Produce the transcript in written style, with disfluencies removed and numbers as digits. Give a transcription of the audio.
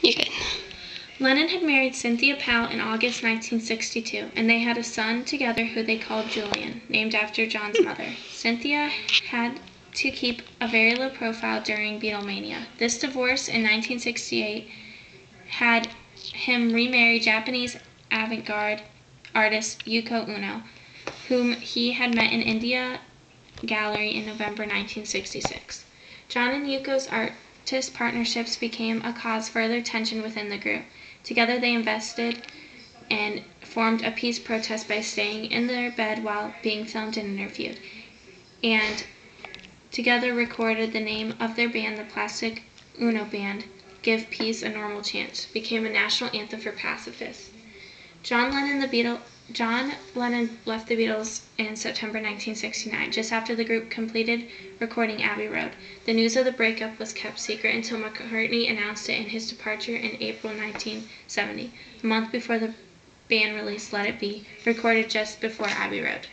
You could. Lennon had married Cynthia Powell in August 1962, and they had a son together who they called Julian, named after John's mother. Cynthia had to keep a very low profile during Beatlemania. This divorce in 1968 had him remarry Japanese avant-garde artist Yoko Ono, whom he had met in India Gallery in November 1966. John and Yuko's artist partnerships became a cause for further tension within the group. Together they invested and formed a peace protest by staying in their bed while being filmed and interviewed, and together recorded the name of their band, the Plastic Ono Band. Give Peace a Normal Chance became a national anthem for pacifists. John Lennon left the Beatles in September 1969, just after the group completed recording Abbey Road. The news of the breakup was kept secret until McCartney announced it in his departure in April 1970, a month before the band released Let It Be, recorded just before Abbey Road.